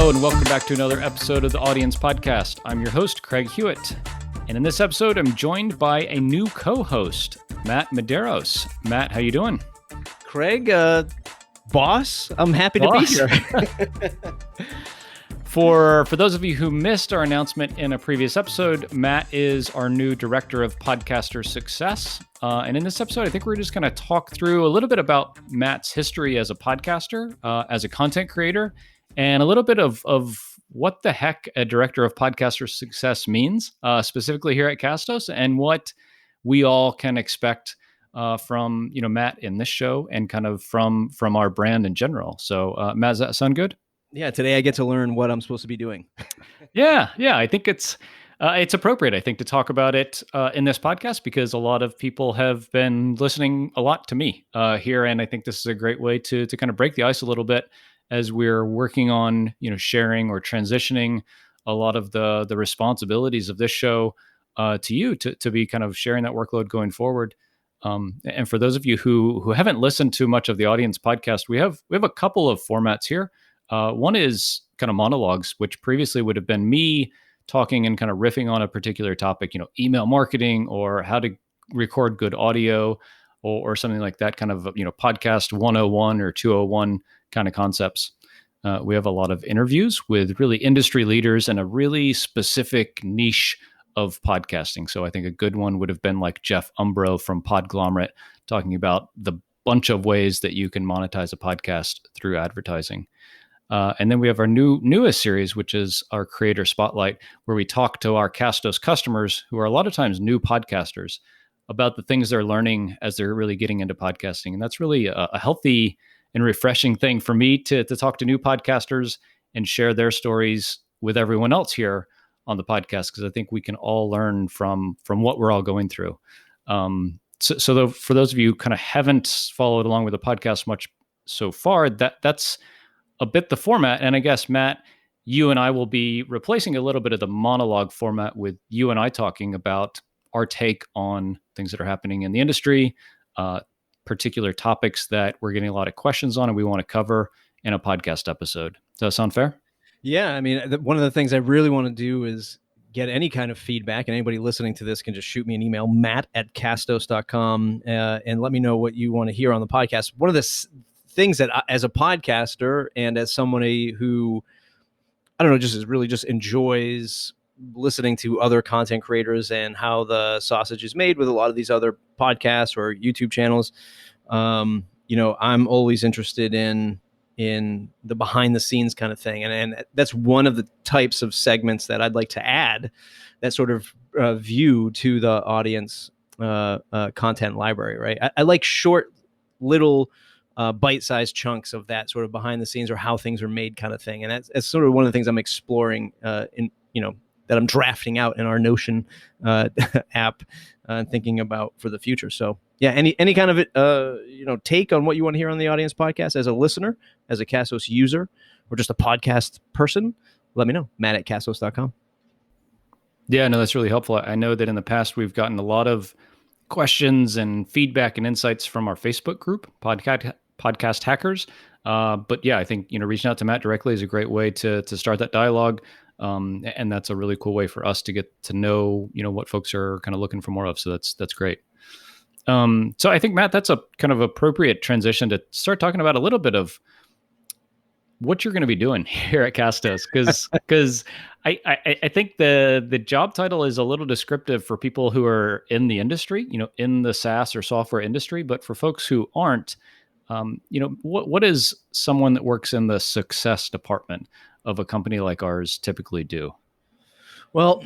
Hello, and welcome back to another episode of the Audience Podcast. I'm your host, Craig Hewitt. And in this episode, I'm joined by a new co-host, Matt Medeiros. Matt, how you doing? Craig, boss, I'm happy to be here. For those of you who missed our announcement in a previous episode, Matt is our new Director of Podcaster Success. And in this episode, I think we're just going to talk through a little bit about Matt's history as a podcaster, as a content creator, and a little bit of what the heck a Director of Podcaster Success means, specifically here at Castos, and what we all can expect from Matt in this show and kind of from our brand in general. So Matt, does that sound good? Yeah, today I get to learn what I'm supposed to be doing. Yeah. I think it's appropriate, I think, to talk about it in this podcast because a lot of people have been listening a lot to me here, and I think this is a great way to kind of break the ice a little bit as we're working on sharing or transitioning a lot of the responsibilities of this show to you to be kind of sharing that workload going forward. And for those of you who haven't listened to much of the Audience Podcast, we have a couple of formats here. One is kind of monologues, which previously would have been me talking and kind of riffing on a particular topic, email marketing or how to record good audio or something like that, kind of, podcast 101 or 201 kind of concepts. We have a lot of interviews with really industry leaders and a really specific niche of podcasting. So I think a good one would have been like Jeff Umbro from Podglomerate talking about the bunch of ways that you can monetize a podcast through advertising. And then we have our newest series, which is our Creator Spotlight, where we talk to our Castos customers, who are a lot of times new podcasters, about the things they're learning as they're really getting into podcasting. And that's really a healthy and refreshing thing for me to talk to new podcasters and share their stories with everyone else here on the podcast, because I think we can all learn from what we're all going through. So for those of you who kind of haven't followed along with the podcast much so far, that's a bit the format. And I guess, Matt, you and I will be replacing a little bit of the monologue format with you and I talking about our take on things that are happening in the industry, particular topics that we're getting a lot of questions on and we want to cover in a podcast episode. Does that sound fair? Yeah, I mean, one of the things I really want to do is get any kind of feedback, and anybody listening to this can just shoot me an email, matt@castos.com, and let me know what you want to hear on the podcast. One of the things that as a podcaster and as somebody who, I don't know, just enjoys listening to other content creators and how the sausage is made with a lot of these other podcasts or YouTube channels. I'm always interested in the behind the scenes kind of thing. And that's one of the types of segments that I'd like to add, that sort of view to the audience content library, right? I like short little bite-sized chunks of that sort of behind the scenes or how things are made kind of thing. And that's sort of one of the things I'm exploring that I'm drafting out in our Notion app and thinking about for the future. So yeah, any kind of take on what you want to hear on the Audience Podcast as a listener, as a Castos user, or just a podcast person, let me know. Matt@castos.com. Yeah, no, that's really helpful. I know that in the past we've gotten a lot of questions and feedback and insights from our Facebook group, Podcast Hackers. But yeah, I think, reaching out to Matt directly is a great way to start that dialogue. And that's a really cool way for us to get to know, what folks are kind of looking for more of. So that's great. So I think, Matt, that's a kind of appropriate transition to start talking about a little bit of what you're going to be doing here at Castos, because I think the job title is a little descriptive for people who are in the industry, in the SaaS or software industry. But for folks who aren't, what is someone that works in the success department of a company like ours typically do? Well,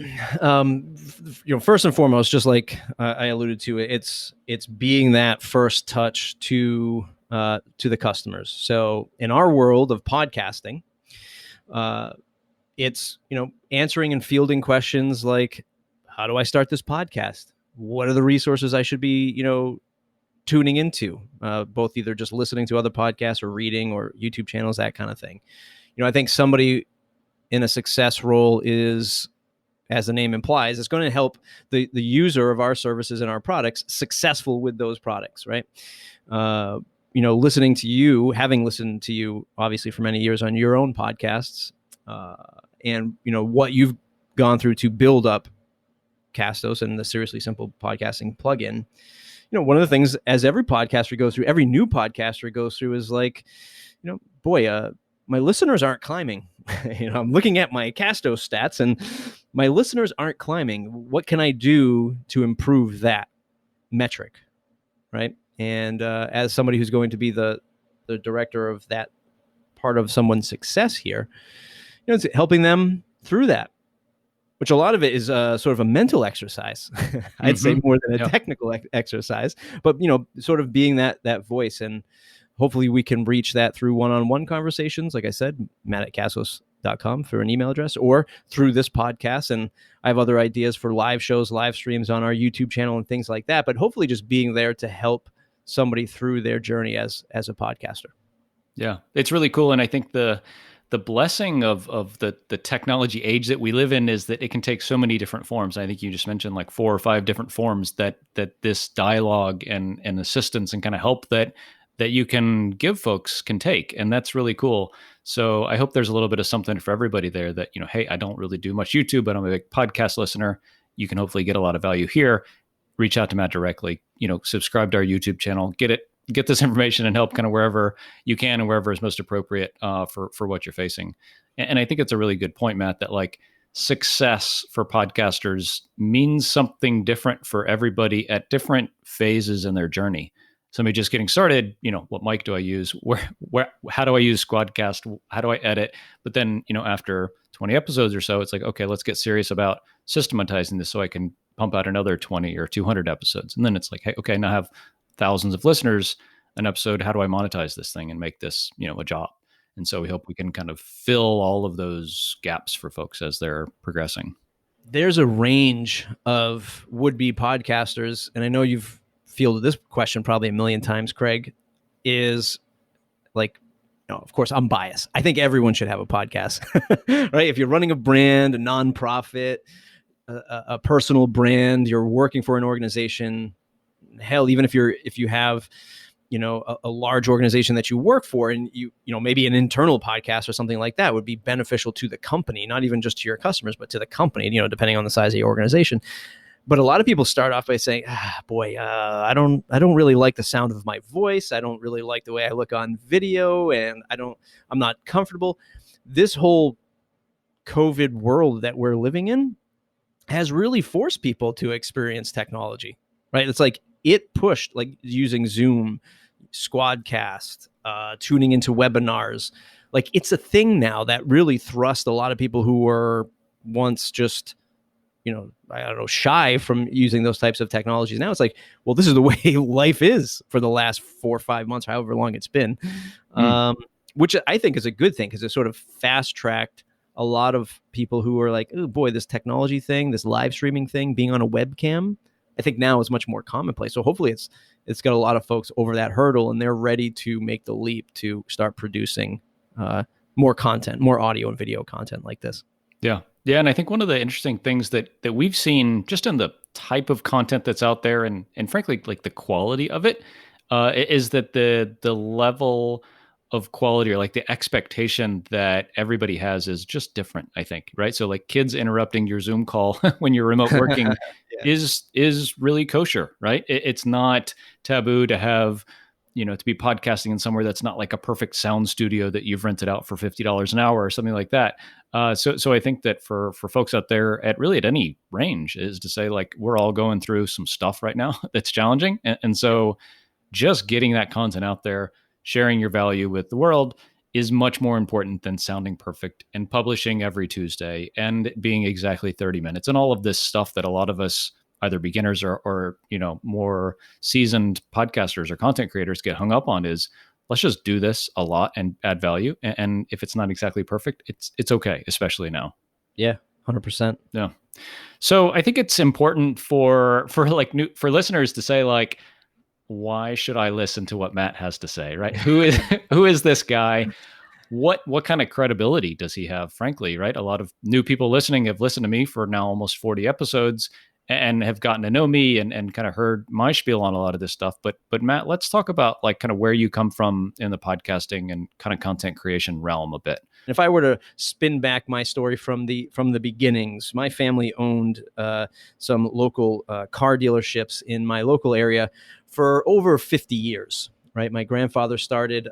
first and foremost, just like I alluded to, it's being that first touch to the customers. So in our world of podcasting, it's answering and fielding questions like, how do I start this podcast? What are the resources I should be tuning into? Both either just listening to other podcasts or reading or YouTube channels, that kind of thing. I think somebody in a success role is, as the name implies, it's going to help the user of our services and our products successful with those products, right? Having listened to you obviously for many years on your own podcasts, and what you've gone through to build up Castos and the Seriously Simple podcasting plugin. One of the things, as every podcaster goes through, every new podcaster goes through, is like, boy, my listeners aren't climbing. I'm looking at my Castos stats and my listeners aren't climbing. What can I do to improve that metric? Right. And as somebody who's going to be the director of that part of someone's success here, it's helping them through that, which a lot of it is sort of a mental exercise. I'd say more than a technical exercise, but sort of being that voice. And hopefully we can reach that through one-on-one conversations. Like I said, matt@castos.com for an email address, or through this podcast. And I have other ideas for live shows, live streams on our YouTube channel and things like that. But hopefully just being there to help somebody through their journey as a podcaster. Yeah, it's really cool. And I think the blessing of the technology age that we live in is that it can take so many different forms. I think you just mentioned like 4 or 5 different forms that this dialogue and assistance and kind of help that you can give folks can take. And that's really cool. So I hope there's a little bit of something for everybody there that, hey, I don't really do much YouTube, but I'm a big podcast listener. You can hopefully get a lot of value here. Reach out to Matt directly, subscribe to our YouTube channel, get this information and help kind of wherever you can and wherever is most appropriate for what you're facing. And I think it's a really good point, Matt, that like success for podcasters means something different for everybody at different phases in their journey. Somebody just getting started, what mic do I use? How do I use Squadcast? How do I edit? But then, after 20 episodes or so, it's like, okay, let's get serious about systematizing this so I can pump out another 20 or 200 episodes. And then it's like, hey, okay, now I have thousands of listeners an episode. How do I monetize this thing and make this, a job? And so we hope we can kind of fill all of those gaps for folks as they're progressing. There's a range of would-be podcasters, and I know you've fielded this question probably a million times, Craig, is like, of course, I'm biased. I think everyone should have a podcast, right? If you're running a brand, a nonprofit, a personal brand, you're working for an organization, hell, even if you have, a large organization that you work for, and maybe an internal podcast or something like that would be beneficial to the company, not even just to your customers, but to the company, depending on the size of your organization. But a lot of people start off by saying, boy, I don't really like the sound of my voice. I don't really like the way I look on video, and I'm not comfortable. This whole COVID world that we're living in has really forced people to experience technology, right? It's like it pushed, like using Zoom, Squadcast, tuning into webinars. Like it's a thing now that really thrust a lot of people who were once just, shy from using those types of technologies. Now it's like, well, this is the way life is for the last 4 or 5 months, however long it's been, which I think is a good thing because it sort of fast tracked a lot of people who are like, oh boy, this technology thing, this live streaming thing, being on a webcam, I think now is much more commonplace. So hopefully it's got a lot of folks over that hurdle and they're ready to make the leap to start producing more content, more audio and video content like this. Yeah. Yeah. And I think one of the interesting things that we've seen just in the type of content that's out there and frankly, like the quality of it, is that the level of quality or like the expectation that everybody has is just different, I think. Right. So like kids interrupting your Zoom call when you're remote working is really kosher, right? It's not taboo to have, to be podcasting in somewhere that's not like a perfect sound studio that you've rented out for $50 an hour or something like that. So I think that for folks out there at any range is to say like, we're all going through some stuff right now that's challenging. And so just getting that content out there, sharing your value with the world is much more important than sounding perfect and publishing every Tuesday and being exactly 30 minutes and all of this stuff that a lot of us, either beginners or more seasoned podcasters or content creators get hung up on is let's just do this a lot and add value. And if it's not exactly perfect, it's okay, especially now. Yeah, 100%. Yeah. So I think it's important for listeners to say like, why should I listen to what Matt has to say, right? Who is this guy? What kind of credibility does he have, frankly, right? A lot of new people listening have listened to me for now almost 40 episodes. and have gotten to know me and kind of heard my spiel on a lot of this stuff. But Matt, let's talk about like kind of where you come from in the podcasting and kind of content creation realm a bit. If I were to spin back my story from the beginnings, my family owned some local car dealerships in my local area for over 50 years. Right, my grandfather started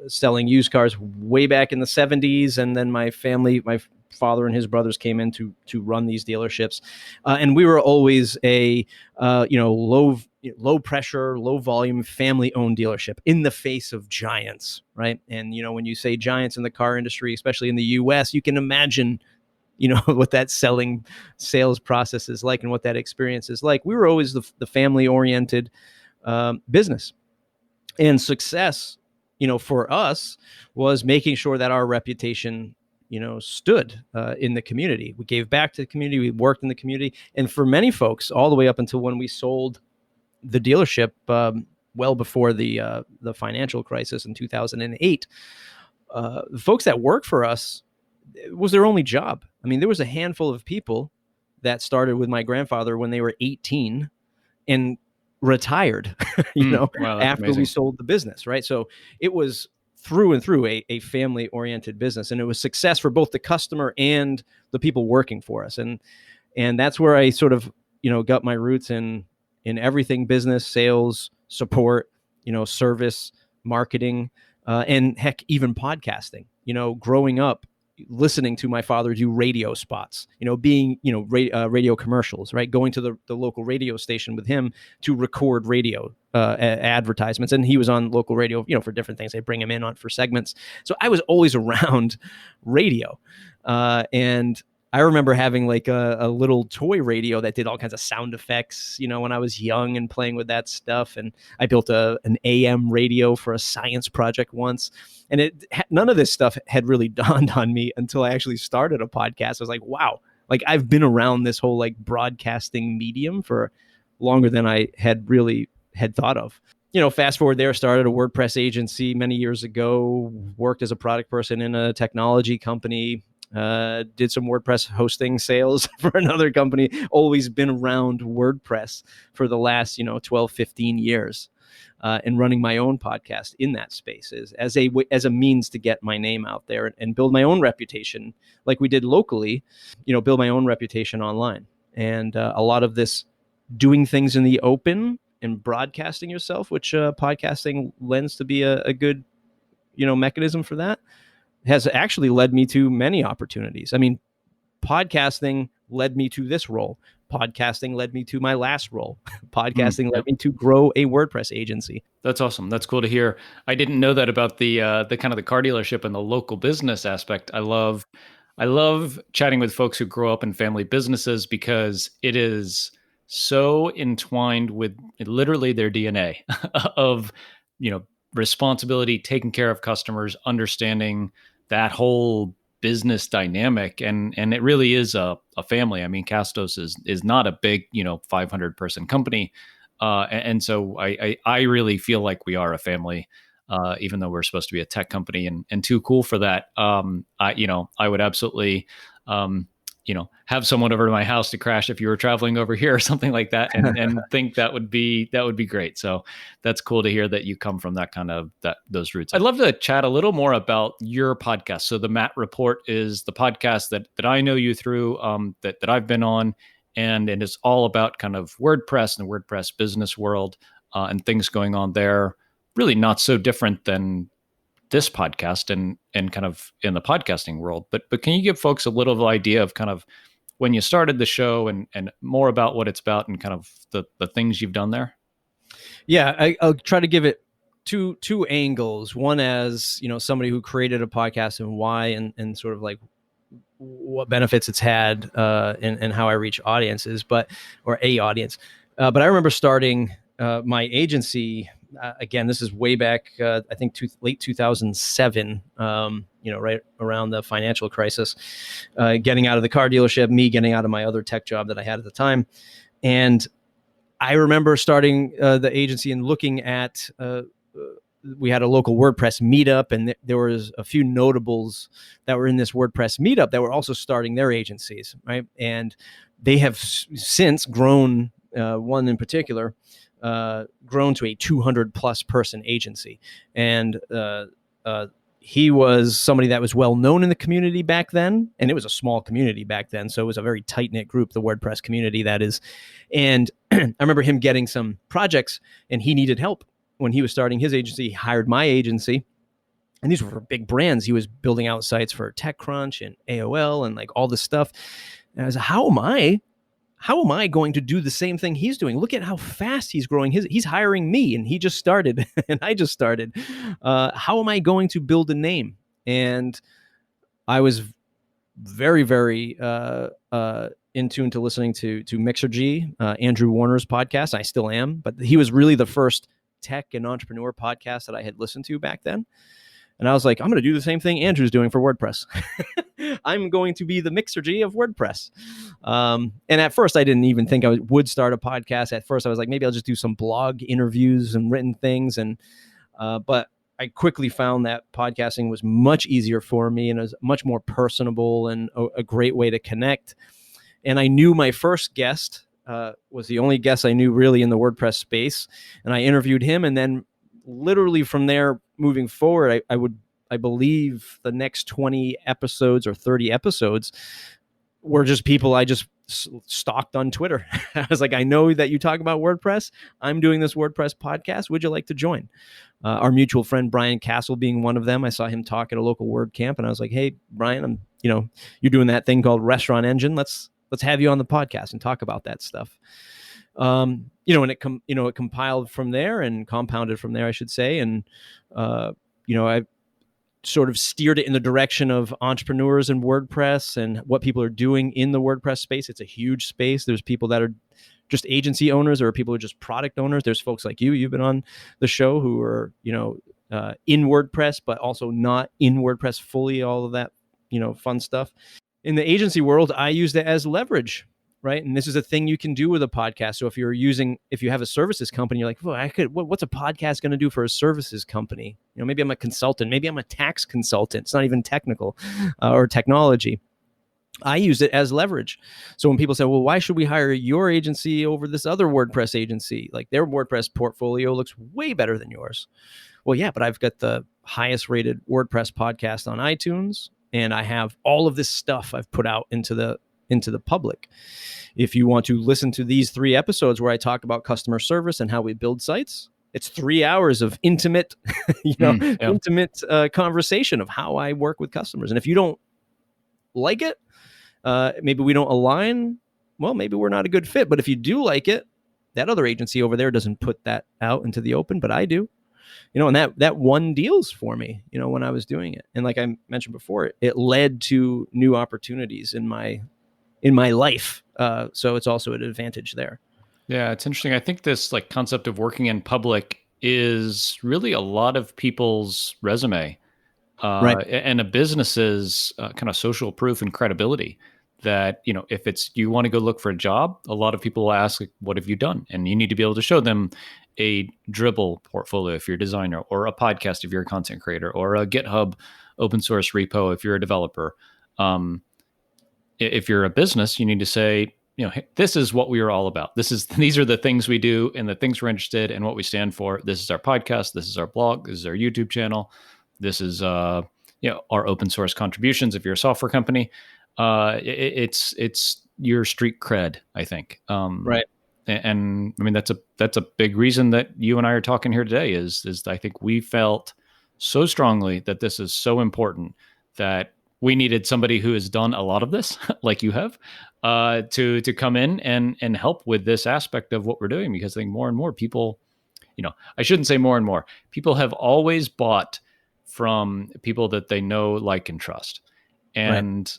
selling used cars way back in the 70s, and then my father and his brothers came in to run these dealerships, and we were always a low pressure, low volume, family owned dealership in the face of giants, right? And when you say giants in the car industry, especially in the U.S., you can imagine what that sales process is like and what that experience is like. We were always the family oriented business. And success, for us was making sure that our reputation, stood in the community. We gave back to the community. We worked in the community. And for many folks, all the way up until when we sold the dealership, well before the financial crisis in 2008, the folks that worked for us, it was their only job. I mean, there was a handful of people that started with my grandfather when they were 18 and retired, Wow, after amazing. we sold the business, right? So it was through and through a family-oriented business, and it was success for both the customer and the people working for us. And that's where I sort of, got my roots in everything: business, sales, support, service, marketing, and heck, even podcasting. Growing up, listening to my father do radio spots, being, radio commercials, right? Going to the local radio station with him to record radio advertisements. And he was on local radio, for different things. They bring him in on for segments. So I was always around radio. And I remember having like a little toy radio that did all kinds of sound effects, when I was young and playing with that stuff. And I built an AM radio for a science project once. And none of this stuff had really dawned on me until I actually started a podcast. I was like, wow, like I've been around this whole like broadcasting medium for longer than I had thought of. Fast forward there, started a WordPress agency many years ago, worked as a product person in a technology company, did some WordPress hosting sales for another company, always been around WordPress for the last, 12, 15 years. And running my own podcast in that space as a means to get my name out there and build my own reputation, like we did locally, build my own reputation online. And a lot of this doing things in the open and broadcasting yourself, which podcasting lends to be a good, mechanism for that, has actually led me to many opportunities. I mean, podcasting led me to this role. Podcasting led me to my last role. Podcasting led me to grow a WordPress agency. That's awesome. That's cool to hear. I didn't know that about the kind of the car dealership and the local business aspect. I love chatting with folks who grow up in family businesses because it is so entwined with literally their DNA of, responsibility, taking care of customers, understanding that whole business dynamic, and it really is a family. I mean, Castos is not a big 500 person company, and so I really feel like we are a family, even though we're supposed to be a tech company and too cool for that. I would absolutely have someone over to my house to crash if you were traveling over here or something like that, and think that would be great. So that's cool to hear that you come from that kind of those roots. I'd love to chat a little more about your podcast. So the Matt Report is the podcast that I know you through, that I've been on, and it's all about kind of WordPress and the WordPress business world, and things going on there. Really not so different than this podcast and kind of in the podcasting world. But can you give folks a little idea of kind of when you started the show and more about what it's about and kind of the things you've done there? Yeah, I'll try to give it two angles. One as, somebody who created a podcast and why, and sort of like what benefits it's had, and how I reach audiences, or a audience. But I remember starting my agency. Again, this is way back, I think late 2007, right around the financial crisis, getting out of the car dealership, me getting out of my other tech job that I had at the time. And I remember starting the agency and looking at we had a local WordPress meetup, and there was a few notables that were in this WordPress meetup that were also starting their agencies, right? And they have since grown. One in particular, grown to a 200 plus person agency, and he was somebody that was well known in the community back then, and it was a small community back then, so it was a very tight knit group, the WordPress community, that is. And I remember him getting some projects, and he needed help when he was starting his agency. He hired my agency, and these were for big brands. He was building out sites for TechCrunch and AOL and like all this stuff. And I was like, how am I going to do the same thing he's doing? Look at how fast he's growing. He's hiring me, and he just started, and I just started. How am I going to build a name? And I was very, very in tune to listening to Mixergy, Andrew Warner's podcast. I still am, but he was really the first tech and entrepreneur podcast that I had listened to back then. And I was like, I'm going to do the same thing Andrew's doing for WordPress. I'm going to be the Mixergy of WordPress. And at first, I didn't even think I would start a podcast. At first, I was like, maybe I'll just do some blog interviews and written things. But I quickly found that podcasting was much easier for me, and it was much more personable and a great way to connect. And I knew my first guest was the only guest I knew really in the WordPress space. And I interviewed him, and then literally from there moving forward, I believe the next 20 episodes or 30 episodes were just people I just stalked on Twitter. I was like, I know that you talk about WordPress. I'm doing this WordPress podcast. Would you like to join? Our mutual friend, Brian Castle, being one of them. I saw him talk at a local WordCamp, and I was like, hey, Brian, you're doing that thing called Restaurant Engine. Let's have you on the podcast and talk about that stuff. And it compiled from there and compounded from there, I should say. And, I sort of steered it in the direction of entrepreneurs and WordPress and what people are doing in the WordPress space. It's a huge space. There's people that are just agency owners. There are people who are just product owners. There's folks like you. You've been on the show who are, in WordPress, but also not in WordPress fully, all of that, fun stuff. In the agency world, I used it as leverage. Right. And this is a thing you can do with a podcast. So if you have a services company, you're like, well, what's a podcast going to do for a services company? Maybe I'm a consultant. Maybe I'm a tax consultant. It's not even technical or technology. I use it as leverage. So when people say, well, why should we hire your agency over this other WordPress agency? Like their WordPress portfolio looks way better than yours. Well, yeah, but I've got the highest rated WordPress podcast on iTunes, and I have all of this stuff I've put out into the public. If you want to listen to these 3 episodes where I talk about customer service and how we build sites, it's 3 hours of intimate, intimate conversation of how I work with customers. And if you don't like it, maybe we don't align. Well, maybe we're not a good fit. But if you do like it, that other agency over there doesn't put that out into the open, but I do. And that won deals for me, when I was doing it. And like I mentioned before, it led to new opportunities in my life. So it's also an advantage there. Yeah, it's interesting. I think this concept of working in public is really a lot of people's resume, right? And a business's kind of social proof and credibility. That if you want to go look for a job, a lot of people will ask, what have you done? And you need to be able to show them a Dribble portfolio if you're a designer, or a podcast if you're a content creator, or a GitHub open source repo if you're a developer. If you're a business, you need to say, hey, this is what we are all about. These are the things we do and the things we're interested in and what we stand for. This is our podcast. This is our blog. This is our YouTube channel. This is our open source contributions. If you're a software company, it's your street cred, I think. Right. And I mean, that's a big reason that you and I are talking here today is I think we felt so strongly that this is so important that we needed somebody who has done a lot of this, like you have, to come in and help with this aspect of what we're doing. Because I think more and more people, I shouldn't say more and more, people have always bought from people that they know, like, and trust. And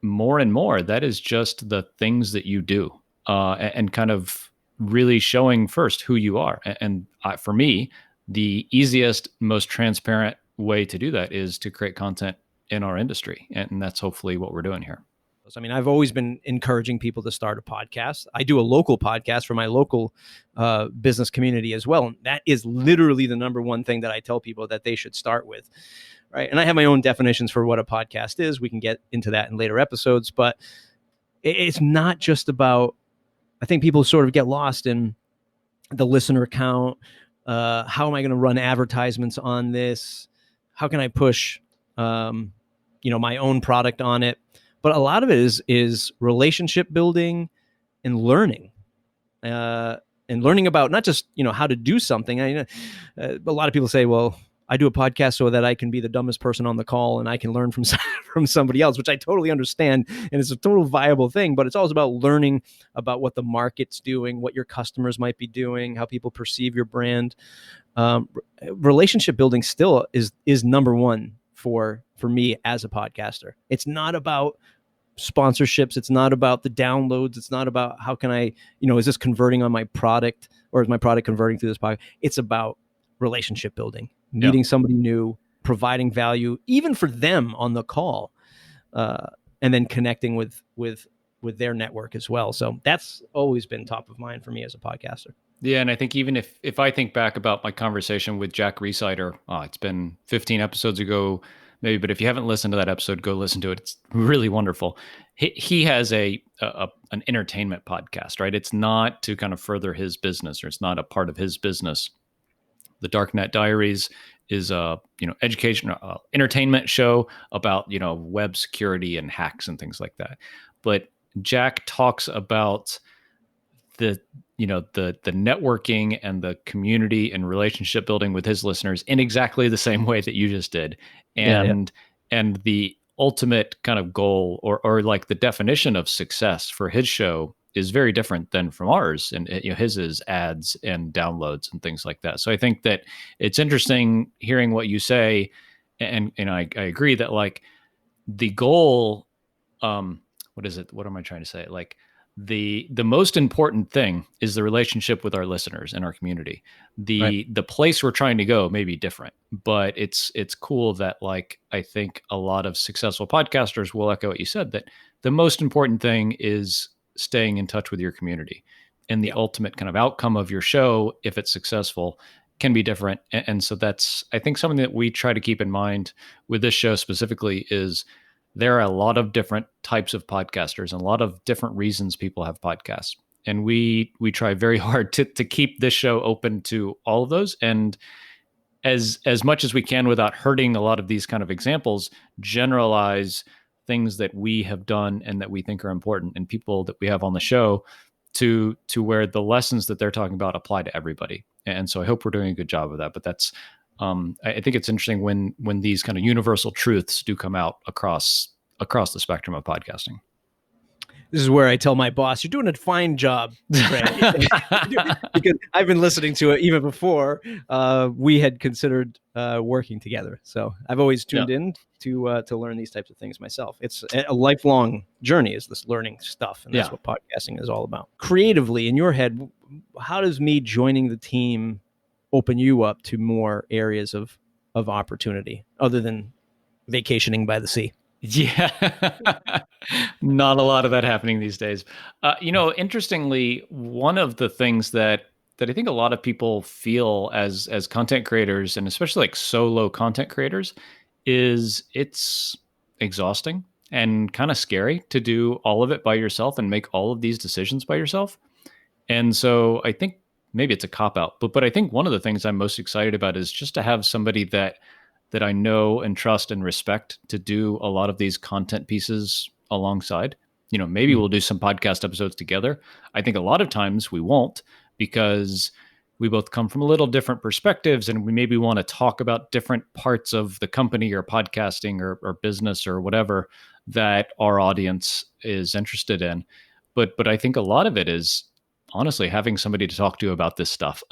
more and more, that is just the things that you do, and kind of really showing first who you are. And for me, the easiest, most transparent way to do that is to create content in our industry. And that's hopefully what we're doing here. I mean, I've always been encouraging people to start a podcast. I do a local podcast for my local business community as well. And that is literally the number one thing that I tell people that they should start with. Right. And I have my own definitions for what a podcast is. We can get into that in later episodes, but it's not just about, I think people sort of get lost in the listener count. How am I going to run advertisements on this? How can I push, my own product on it? But a lot of it is relationship building and learning, and learning about not just, how to do something. A lot of people say, well, I do a podcast so that I can be the dumbest person on the call and I can learn from from somebody else, which I totally understand. And it's a total viable thing, but it's also about learning about what the market's doing, what your customers might be doing, how people perceive your brand. Relationship building still is number one for me as a podcaster. It's not about sponsorships. It's not about the downloads. It's not about how can I, is this converting on my product, or is my product converting through this podcast? It's about relationship building, meeting somebody new, providing value, even for them on the call, and then connecting with their network as well. So that's always been top of mind for me as a podcaster. Yeah, and I think even if I think back about my conversation with Jack Resider, it's been 15 episodes ago, maybe, but if you haven't listened to that episode, go listen to it. It's really wonderful. He has an entertainment podcast, right? It's not to kind of further his business, or it's not a part of his business. The Darknet Diaries is a educational entertainment show about web security and hacks and things like that. But Jack talks about the networking and the community and relationship building with his listeners in exactly the same way that you just did. And the ultimate kind of goal or like the definition of success for his show is very different than from ours. And his is ads and downloads and things like that. So I think that it's interesting hearing what you say. And I agree that like the goal, what is it? What am I trying to say? Like the most important thing is the relationship with our listeners and our community. The place we're trying to go may be different, but it's cool that like I think a lot of successful podcasters will echo what you said, that the most important thing is staying in touch with your community, and the ultimate kind of outcome of your show, if it's successful, can be different. And so that's, I think, something that we try to keep in mind with this show specifically is there are a lot of different types of podcasters and a lot of different reasons people have podcasts. And we try very hard to keep this show open to all of those. And as much as we can, without hurting a lot of these kind of examples, generalize things that we have done and that we think are important, and people that we have on the show to where the lessons that they're talking about apply to everybody. And so I hope we're doing a good job of that. But that's, I think it's interesting when these kind of universal truths do come out across the spectrum of podcasting. This is where I tell my boss, you're doing a fine job, Craig. Because I've been listening to it even before we had considered working together. So I've always tuned in to learn these types of things myself. It's a lifelong journey, is this learning stuff. And that's what podcasting is all about. Creatively, in your head, how does me joining the team open you up to more areas of opportunity other than vacationing by the sea? Yeah, not a lot of that happening these days. Interestingly, one of the things that I think a lot of people feel as content creators, and especially like solo content creators, is it's exhausting and kind of scary to do all of it by yourself and make all of these decisions by yourself. And so I think maybe it's a cop-out, but I think one of the things I'm most excited about is just to have somebody that I know and trust and respect to do a lot of these content pieces alongside. Maybe we'll do some podcast episodes together. I think a lot of times we won't, because we both come from a little different perspectives, and we maybe want to talk about different parts of the company or podcasting or business or whatever that our audience is interested in. But I think a lot of it is honestly having somebody to talk to about this stuff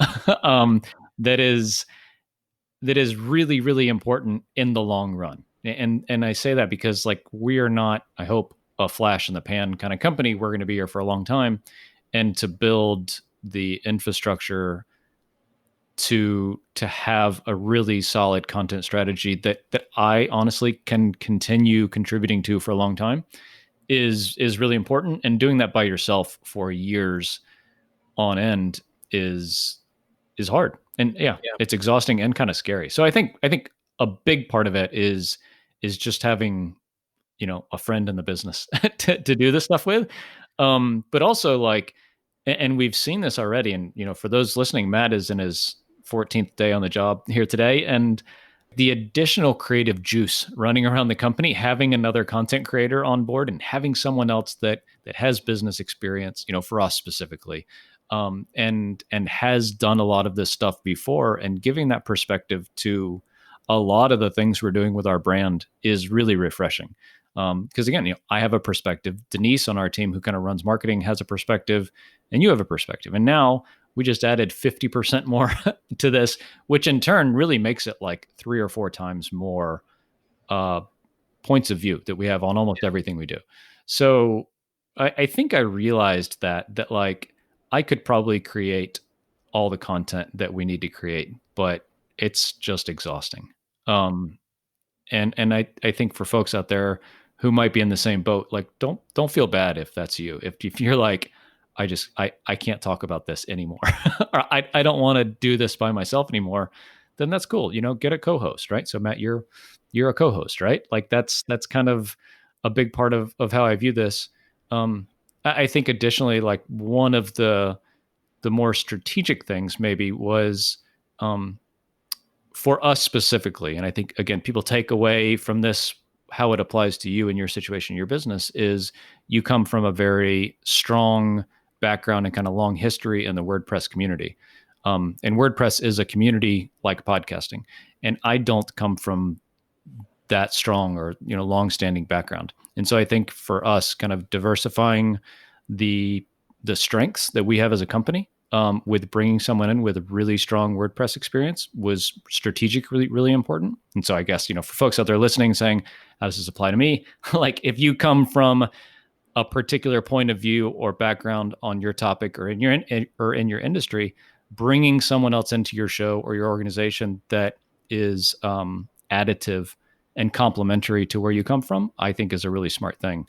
that is really, really important in the long run. And I say that because like we are not, I hope, a flash in the pan kind of company. We're going to be here for a long time, and to build the infrastructure to have a really solid content strategy that I honestly can continue contributing to for a long time is really important, and doing that by yourself for years on end is is hard. And yeah, Yeah. it's exhausting and kind of scary. So I think a big part of it is just having, a friend in the business to do this stuff with. But also like, and we've seen this already. And, for those listening, Matt is in his 14th day on the job here today. And the additional creative juice running around the company, having another content creator on board and having someone else that has business experience, for us specifically, and has done a lot of this stuff before, and giving that perspective to a lot of the things we're doing with our brand is really refreshing. Because again, I have a perspective. Denise on our team, who kind of runs marketing, has a perspective, and you have a perspective. And now we just added 50% more to this, which in turn really makes it like 3 or 4 times more uh, points of view that we have on almost everything we do. So I think I realized that like I could probably create all the content that we need to create, but it's just exhausting. Um, and I think for folks out there who might be in the same boat, like don't feel bad if that's you. If you're like, I can't talk about this anymore, or I don't want to do this by myself anymore, then that's cool. Get a co-host, right? So Matt, you're a co-host, right? Like that's kind of a big part of how I view this. I think additionally, like one of the more strategic things maybe was, um, for us specifically, and I think again, people take away from this how it applies to you and your situation, your business, is you come from a very strong background and kind of long history in the WordPress community. And WordPress is a community like podcasting. And I don't come from that strong or long-standing background. And so I think for us, kind of diversifying the the strengths that we have as a company, with bringing someone in with a really strong WordPress experience, was strategically really important. And so I guess, for folks out there listening, saying, how does this apply to me? Like if you come from a particular point of view or background on your topic or in your industry, bringing someone else into your show or your organization that is additive and complementary to where you come from, I think is a really smart thing.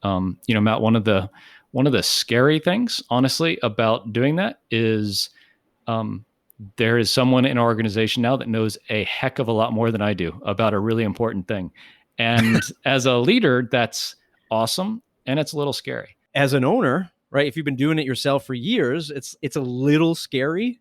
Matt, one of the scary things, honestly, about doing that is, um, there is someone in our organization now that knows a heck of a lot more than I do about a really important thing. And as a leader, that's awesome. And it's a little scary. As an owner, right? If you've been doing it yourself for years, it's a little scary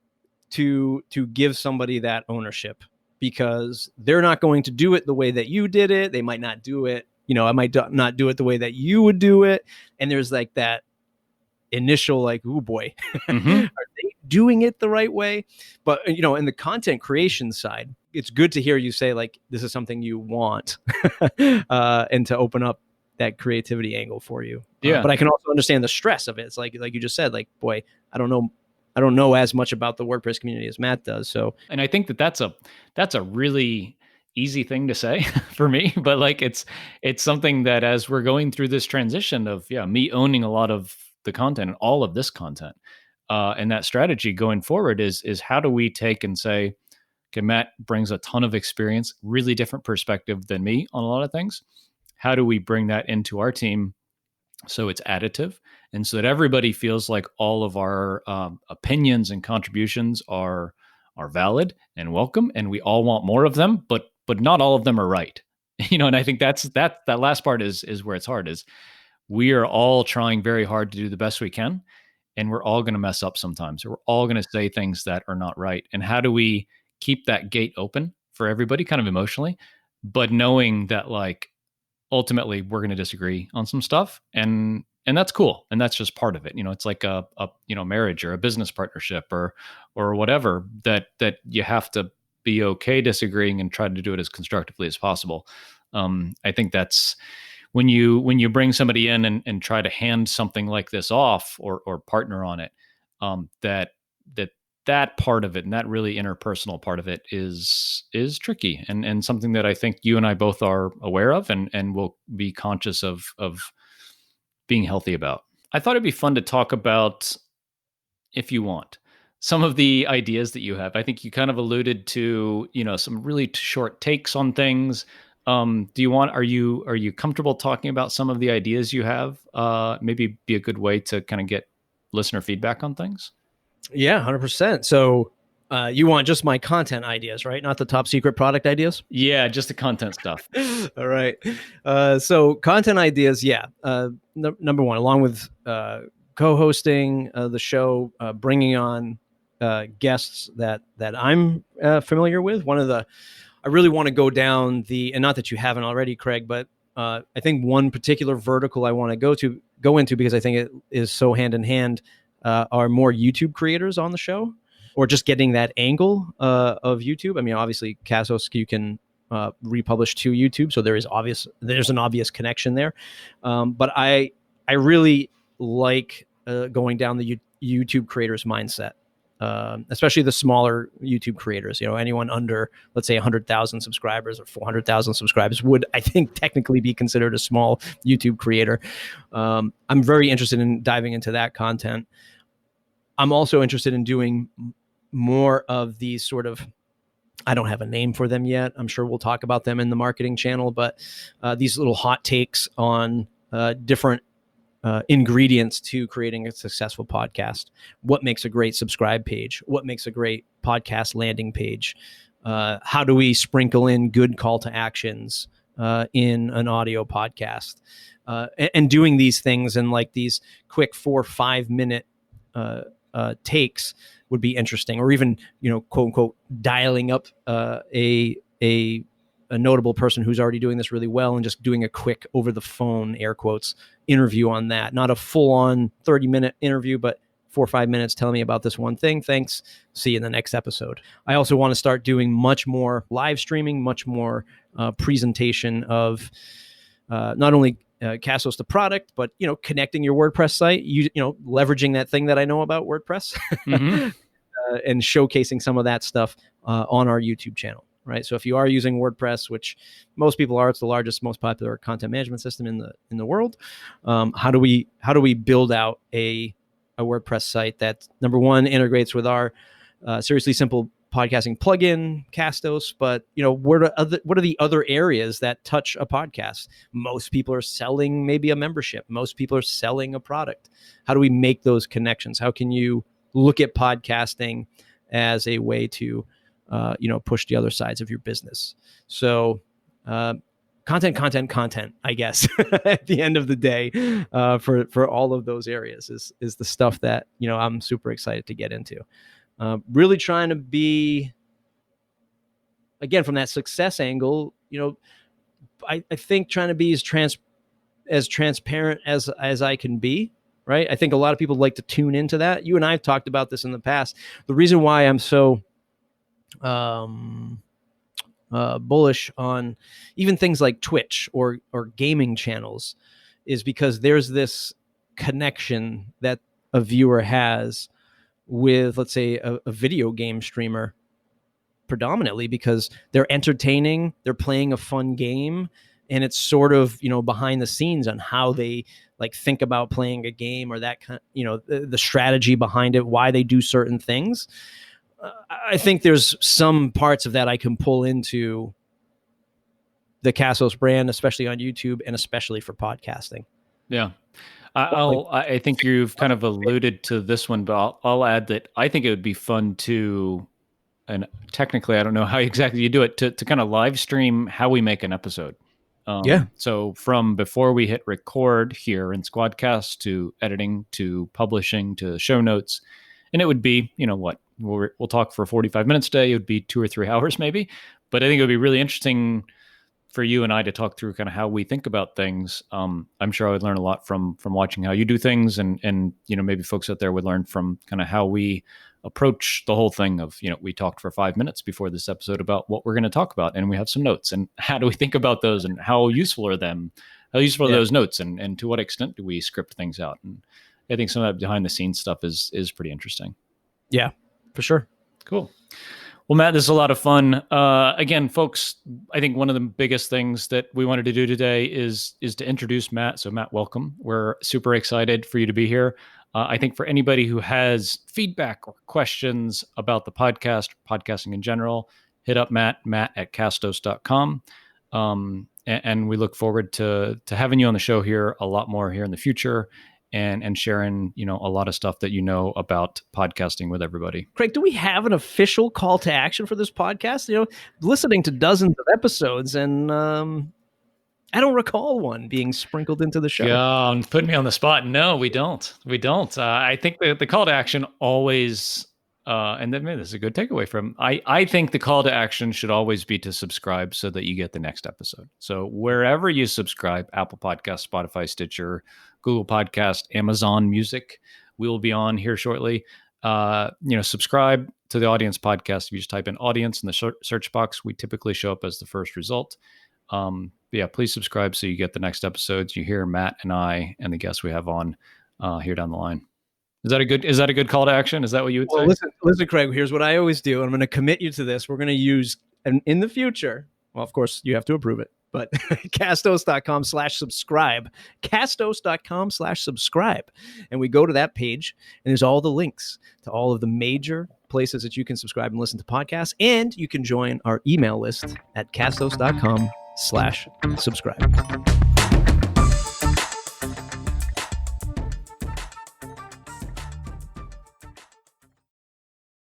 to give somebody that ownership, because they're not going to do it the way that you did it. They might not do it. I might not do it the way that you would do it. And there's like that initial like, oh boy, Mm-hmm. are they doing it the right way? But in the content creation side, it's good to hear you say like this is something you want, and to open up that creativity angle for you. Yeah. But I can also understand the stress of it. It's like you just said, like, boy, I don't know as much about the WordPress community as Matt does. So And I think that's a really easy thing to say for me, but like it's something that as we're going through this transition of, yeah, me owning a lot of the content and all of this content, and that strategy going forward is how do we take and say, okay, Matt brings a ton of experience, really different perspective than me on a lot of things. How do we bring that into our team so it's additive, and so that everybody feels like all of our opinions and contributions are valid and welcome, and we all want more of them, but not all of them are right. And I think that last part is where it's hard. Is we are all trying very hard to do the best we can, and we're all going to mess up sometimes, or we're all going to say things that are not right. And how do we keep that gate open for everybody, kind of emotionally, but knowing that like ultimately we're going to disagree on some stuff, and that's cool, and that's just part of it. It's like a marriage or a business partnership or whatever, that you have to be okay disagreeing and try to do it as constructively as possible. I think that's when you bring somebody in and try to hand something like this off, or partner on it, that that that part of it, and that really interpersonal part of it, is tricky, and something that I think you and I both are aware of, and will be conscious of being healthy about. I thought it'd be fun to talk about, if you want, some of the ideas that you have. I think you kind of alluded to, some really short takes on things. Are you comfortable talking about some of the ideas you have? Maybe be a good way to kind of get listener feedback on things. Yeah, 100%. So you want just my content ideas, right? Not the top secret product ideas? Yeah, just the content stuff. All right. So content ideas, yeah. Number one, along with co-hosting the show, bringing on guests that I'm familiar with. I really want to go down and not that you haven't already, Craig, but I think one particular vertical I want to go into because I think it is so hand in hand are more YouTube creators on the show, or just getting that angle of YouTube. I mean, obviously, Casos, you can republish to YouTube, so there's an obvious connection there. But I really like going down the YouTube creators mindset. Especially the smaller YouTube creators, anyone under, let's say, 100,000 subscribers or 400,000 subscribers would, I think, technically be considered a small YouTube creator. I'm very interested in diving into that content. I'm also interested in doing more of these sort of, I don't have a name for them yet. I'm sure we'll talk about them in the marketing channel, but these little hot takes on different ingredients to creating a successful podcast. What makes a great subscribe page? What makes a great podcast landing page? How do we sprinkle in good call to actions in an audio podcast? And doing these things in like these quick 4 or 5 minute takes would be interesting, or even, quote unquote, dialing up a notable person who's already doing this really well and just doing a quick over the phone, air quotes, interview on that. Not a full on 30-minute interview, but 4 or 5 minutes telling me about this one thing. Thanks. See you in the next episode. I also want to start doing much more live streaming, much more presentation of not only Casos the product, but connecting your WordPress site, leveraging that thing that I know about WordPress, mm-hmm. And showcasing some of that stuff on our YouTube channel. Right. So if you are using WordPress, which most people are, it's the largest, most popular content management system in the world. How do we build out a WordPress site that, number one, integrates with our Seriously Simple podcasting plugin, Castos, but what are the other areas that touch a podcast? Most people are selling maybe a membership. Most people are selling a product. How do we make those connections? How can you look at podcasting as a way to push the other sides of your business? So content, I guess, at the end of the day, for all of those areas is the stuff that, I'm super excited to get into. Really trying to be, again, from that success angle, I think trying to be as transparent as I can be. Right. I think a lot of people like to tune into that. You and I have talked about this in the past. The reason why I'm so bullish on even things like Twitch or gaming channels is because there's this connection that a viewer has with, let's say, a video game streamer, predominantly because they're entertaining, they're playing a fun game, and it's sort of, behind the scenes on how they like think about playing a game, or that kind, the strategy behind it, why they do certain things. I think there's some parts of that I can pull into the Casos brand, especially on YouTube and especially for podcasting. Yeah. I think you've kind of alluded to this one, but I'll add that I think it would be fun to, and technically I don't know how exactly you do it, to kind of live stream how we make an episode. So from before we hit record here in Squadcast to editing to publishing to show notes, and it would be, we'll talk for 45 minutes today. It would be 2 or 3 hours maybe, but I think it would be really interesting for you and I to talk through kind of how we think about things. I'm sure I would learn a lot from watching how you do things, and maybe folks out there would learn from kind of how we approach the whole thing of, we talked for 5 minutes before this episode about what we're going to talk about, and we have some notes, and how do we think about those, and how useful are those notes, and to what extent do we script things out? And I think some of that behind the scenes stuff is pretty interesting. Yeah, for sure. Cool. Well, Matt, this is a lot of fun. Again, folks, I think one of the biggest things that we wanted to do today is to introduce Matt. So Matt, welcome. We're super excited for you to be here. I think for anybody who has feedback or questions about the podcast, podcasting in general, hit up Matt at castos.com. And we look forward to having you on the show here a lot more here in the future, and sharing, a lot of stuff that about podcasting with everybody. Craig, do we have an official call to action for this podcast? Listening to dozens of episodes, and I don't recall one being sprinkled into the show. Yeah, putting me on the spot. No, we don't. I think the call to action always, and then this is a good takeaway from. I think the call to action should always be to subscribe so that you get the next episode. So wherever you subscribe, Apple Podcasts, Spotify, Stitcher, Google Podcast, Amazon Music, we will be on here shortly. Subscribe to the Audience Podcast. If you just type in audience in the search box, we typically show up as the first result. Yeah, please subscribe so you get the next episodes. You hear Matt and I and the guests we have on here down the line. Is that a good call to action? Is that what you would say? Listen, Craig, here's what I always do. I'm going to commit you to this. We're going to use, and in the future, well, of course, you have to approve it, but castos.com/subscribe, castos.com/subscribe. And we go to that page, and there's all the links to all of the major places that you can subscribe and listen to podcasts. And you can join our email list at castos.com/subscribe.